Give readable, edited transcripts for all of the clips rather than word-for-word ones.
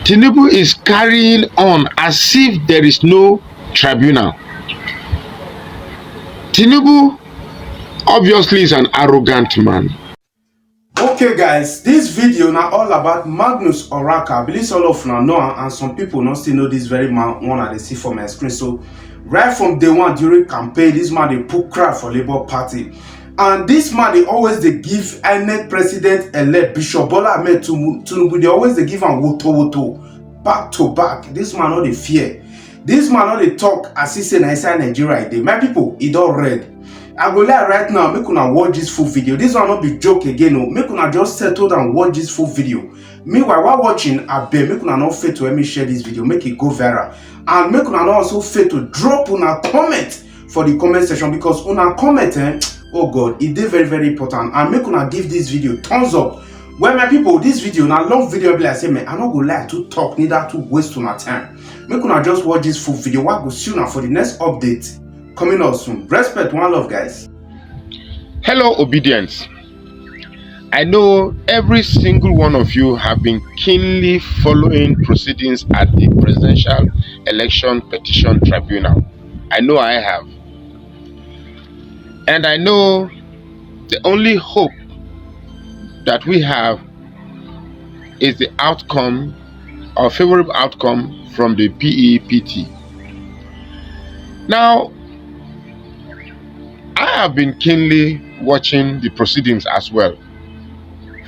Tinübu is carrying on as if there is no tribunal. Tinübu obviously is an arrogant man. Okay guys, this video now all about Magnus Oraka. I believe all of now know and some people not still know this very man one they see from my screen. So right from day one during campaign, this man they put crap for Labour Party. And this man they always they give INEC President-elect Bishop Bola Ahmed Tinübu, they always they give him Wotowoto back to back. This man not they fear. This man not they talk as he say inside Nigeria. They my people, it all red. I go like right now, make una watch this full video. This one not be joke again, no. Make una just settle and watch this full video. Meanwhile, while watching, I beg make una not fail to let me share this video, make it go viral. And make una not also fail to drop una comment for the comment section, because una comment, oh God, it is very, very important. And make una give this video thumbs up. Well, my people, this video, now long video, be like say, man, I not go like to talk, neither to waste una time. Make una just watch this full video. What go see una for the next update coming out soon. Respect, one love, guys. Hello, obedience. I know every single one of you have been keenly following proceedings at the Presidential Election Petition Tribunal. I know I have. And I know the only hope that we have is the outcome or favorable outcome from the PEPT. Now, I have been keenly watching the proceedings as well.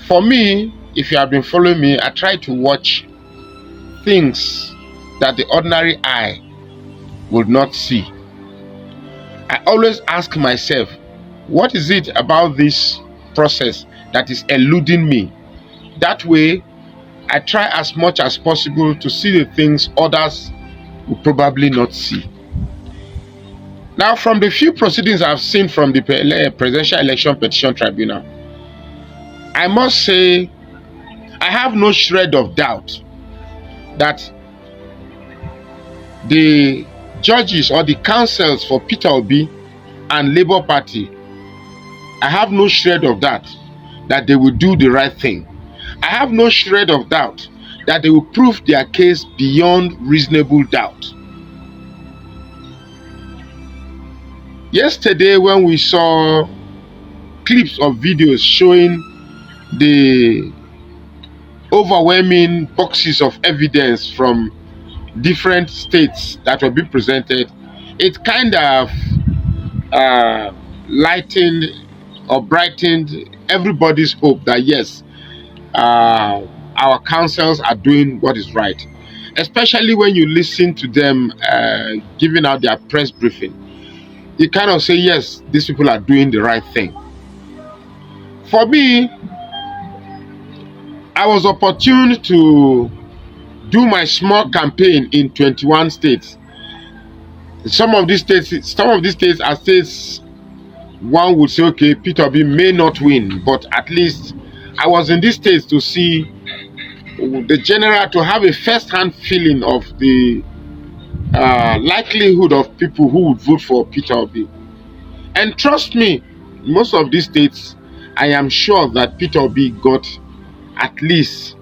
For me, if you have been following me, I try to watch things that the ordinary eye would not see. I always ask myself, what is it about this process that is eluding me? That way, I try as much as possible to see the things others will probably not see. Now, from the few proceedings I've seen from the Presidential Election Petition Tribunal, I must say I have no shred of doubt that the judges or the counsels for Peter Obi and Labour Party, I have no shred of doubt that they will do the right thing. I have no shred of doubt that they will prove their case beyond reasonable doubt. Yesterday, when we saw clips of videos showing the overwhelming boxes of evidence from different states that were being presented, it kind of lightened or brightened everybody's hope that yes, our councils are doing what is right. Especially when you listen to them giving out their press briefing. You kind of say, yes, these people are doing the right thing. For me, I was opportune to do my small campaign in 21 states. Some of these states are states one would say, okay, Peter Obi may not win, but at least I was in these states to see the general, to have a first-hand feeling of the likelihood of people who would vote for Peter Obi. And trust me, most of these states, I am sure that Peter Obi got at least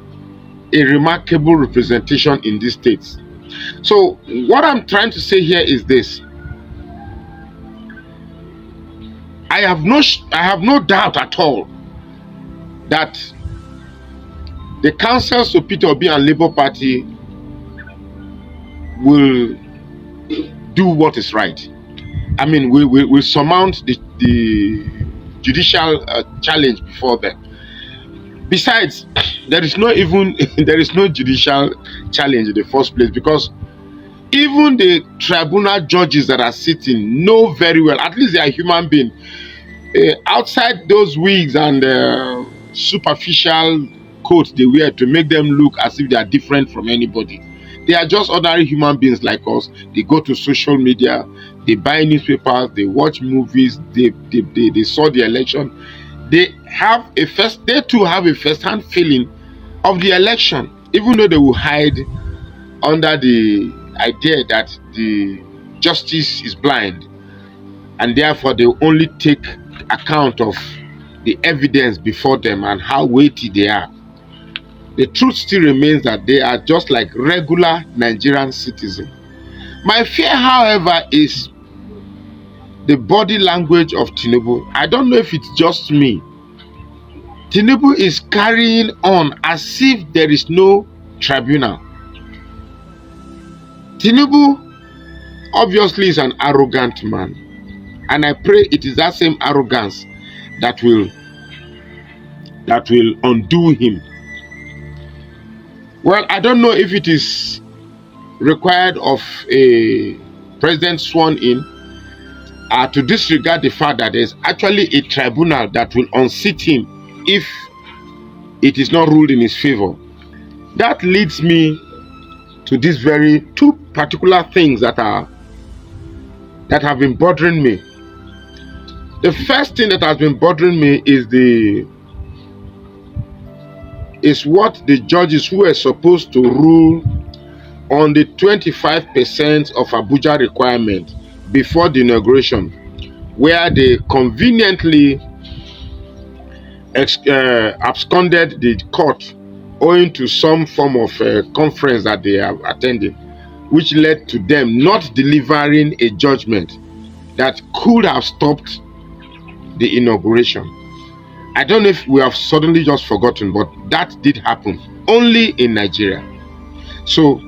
a remarkable representation in these states. So what I'm trying to say here is this. I have no doubt at all that the councils of Peter Obi and Labour Party will do what is right. I mean, we surmount the judicial challenge before them. Besides, there is no judicial challenge in the first place, because even the tribunal judges that are sitting know very well, at least they are human beings. Outside those wigs and superficial coats they wear to make them look as if they are different from anybody, they are just ordinary human beings like us. They go to social media, they buy newspapers, they watch movies, they saw the election. They too have a first-hand feeling of the election, even though they will hide under the idea that the justice is blind, and therefore they only take account of the evidence before them and how weighty they are. the truth still remains that they are just like regular Nigerian citizens. My fear, however, is the body language of Tinübu. I don't know if it's just me. Tinübu is carrying on as if there is no tribunal. Tinübu obviously is an arrogant man, and I pray it is that same arrogance that will undo him. Well, I don't know if it is required of a president sworn in to disregard the fact that there is actually a tribunal that will unseat him if it is not ruled in his favor. That leads me to these very two particular things that have been bothering me. The first thing that has been bothering me is what the judges who were supposed to rule on the 25% of Abuja requirement before the inauguration, where they conveniently absconded the court owing to some form of conference that they have attended, which led to them not delivering a judgment that could have stopped the inauguration. I don't know if we have suddenly just forgotten, but that did happen only in Nigeria. So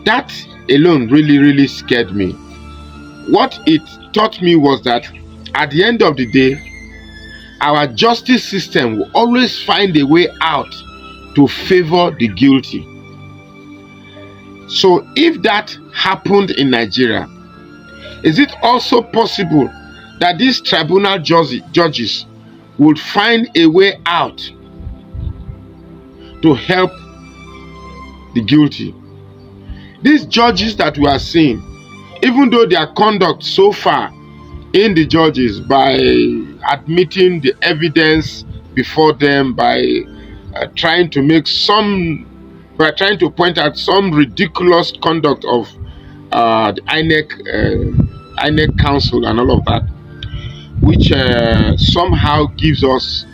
that alone really scared me. What it taught me was that at the end of the day, our justice system will always find a way out to favor the guilty. So if that happened in Nigeria, is it also possible that these tribunal judges would find a way out to help the guilty? These judges that we are seeing, even though their conduct so far in the judges by admitting the evidence before them, by trying to point out some ridiculous conduct of the INEC council and all of that, which somehow gives us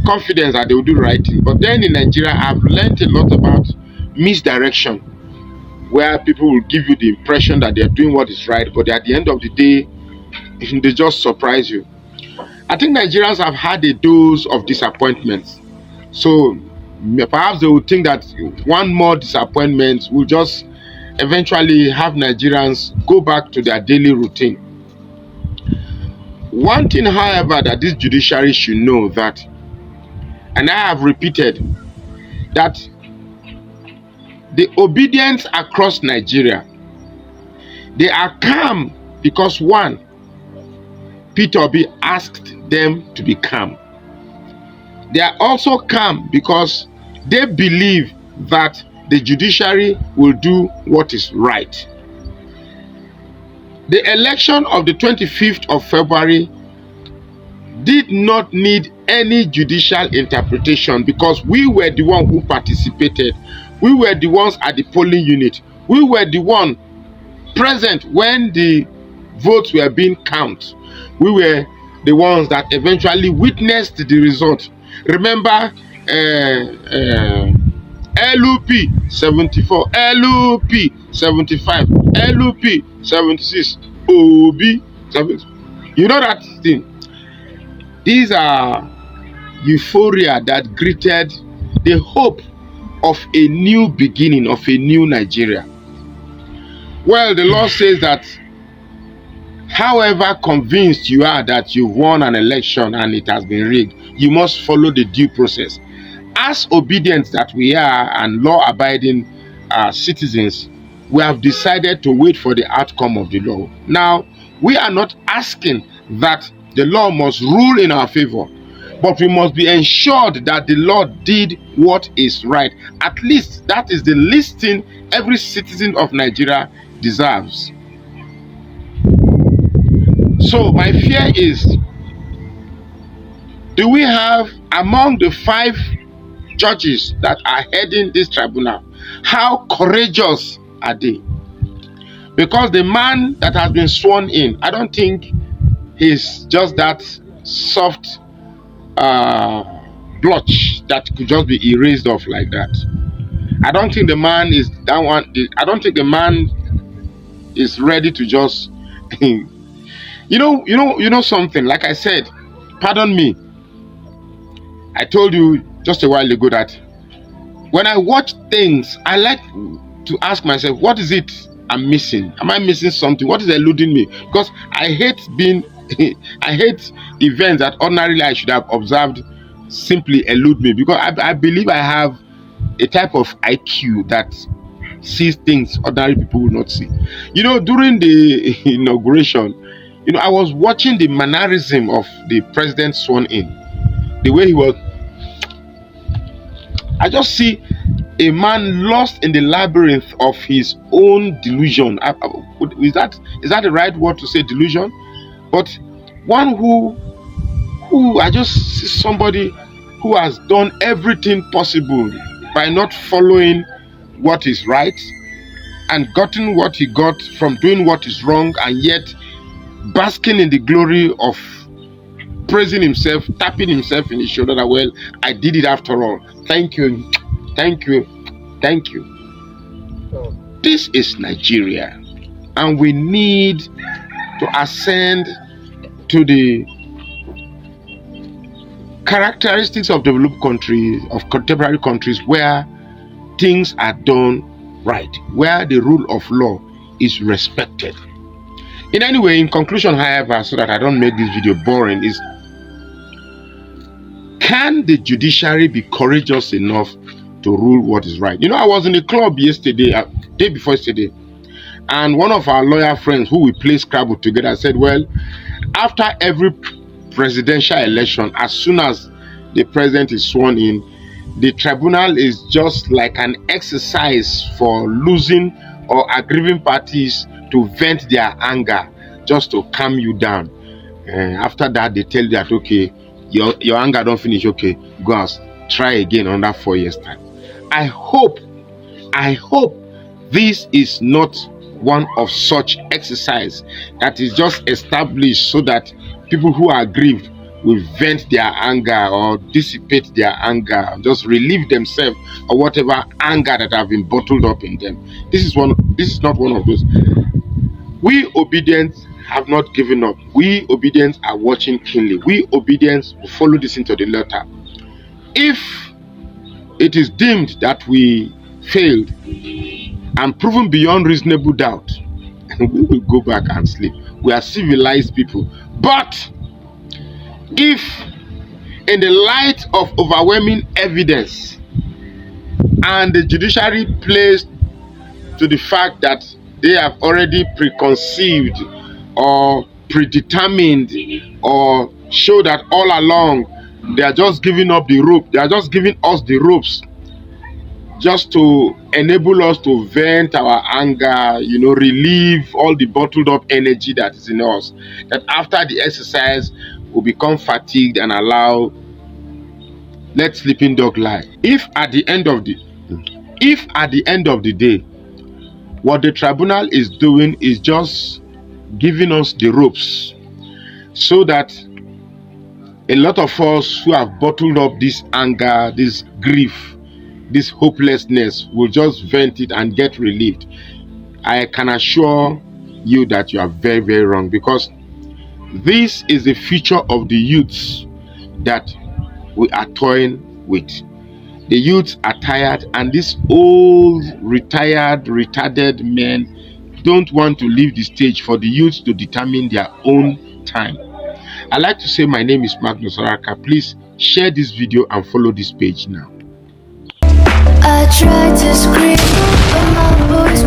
confidence that they will do the right thing. But then in Nigeria, I've learned a lot about misdirection, where people will give you the impression that they are doing what is right, but at the end of the day, they just surprise you. I think Nigerians have had a dose of disappointments. So perhaps they would think that one more disappointment will just eventually have Nigerians go back to their daily routine. One thing, however, that this judiciary should know that, and I have repeated, that the obedience across Nigeria, they are calm because one, Peter Obi asked them to be calm. They are also calm because they believe that the judiciary will do what is right. The election of the 25th of February did not need any judicial interpretation because we were the one who participated. We were the ones at the polling unit. We were the one present when the votes were being counted. We were the ones that eventually witnessed the result. Remember, LUP 74, LUP 75, LUP 76, OB 70. You know that thing? These are euphoria that greeted the hope of a new beginning, of a new Nigeria. Well, the law says that however convinced you are that you've won an election and it has been rigged, you must follow the due process. As obedient that we are and law-abiding citizens, we have decided to wait for the outcome of the law. Now, we are not asking that the law must rule in our favor, but we must be ensured that the law did what is right. At least that is the least thing every citizen of Nigeria deserves. So my fear is, do we have among the 5 judges that are heading this tribunal, how courageous are they? Because the man that has been sworn in, I don't think he's just that soft blotch that could just be erased off like that. I don't think the man is that one. I don't think the man is ready to just, something. Like I said, pardon me. I told you just a while ago that when I watch things, I like to ask myself, what is it I'm missing? Am I missing something? What is eluding me? Because I hate being, I hate events that ordinarily I should have observed simply elude me, because I believe I have a type of IQ that sees things ordinary people will not see. During the inauguration, I was watching the mannerism of the president sworn in, the way he was. I just see a man lost in the labyrinth of his own delusion. Is that the right word to say, delusion? But one who I just see somebody who has done everything possible by not following what is right and gotten what he got from doing what is wrong, and yet basking in the glory of praising himself, tapping himself in his shoulder that, well, I did it after all. Thank you, thank you, thank you. This is Nigeria, and we need to ascend to the characteristics of developed countries, of contemporary countries, where things are done right, where the rule of law is respected. In conclusion, however, so that I don't make this video boring, is, can the judiciary be courageous enough to rule what is right? I was in a club yesterday, day before yesterday, and one of our lawyer friends who we play Scrabble together said, well, after every presidential election, as soon as the president is sworn in, the tribunal is just like an exercise for losing or aggrieving parties to vent their anger, just to calm you down. After that, they tell you that, okay, your anger don't finish, okay, go and try again under 4 years time. I hope this is not one of such exercise that is just established so that people who are aggrieved will vent their anger or dissipate their anger, just relieve themselves or whatever anger that have been bottled up in them. This is not one of those. We obedience have not given up. We obedience are watching keenly. We obedience will follow this into the letter. If it is deemed that we failed and proven beyond reasonable doubt, we will go back and sleep. We are civilized people. But if, in the light of overwhelming evidence, and the judiciary plays to the fact that they have already preconceived or predetermined, or show that all along they are just giving up the rope, they are just giving us the ropes just to enable us to vent our anger, relieve all the bottled up energy that is in us, that after the exercise will become fatigued and allow, let sleeping dog lie. If at the end of the day, what the tribunal is doing is just giving us the ropes, so that a lot of us who have bottled up this anger, this grief, this hopelessness, will just vent it and get relieved, I can assure you that you are very, very wrong, because this is the future of the youths that we are toying with. The youths are tired, and these old, retired, retarded men don't want to leave the stage for the youths to determine their own time. I like to say my name is Magnus Oraka. Please share this video and follow this page now. I tried to scream, but my voice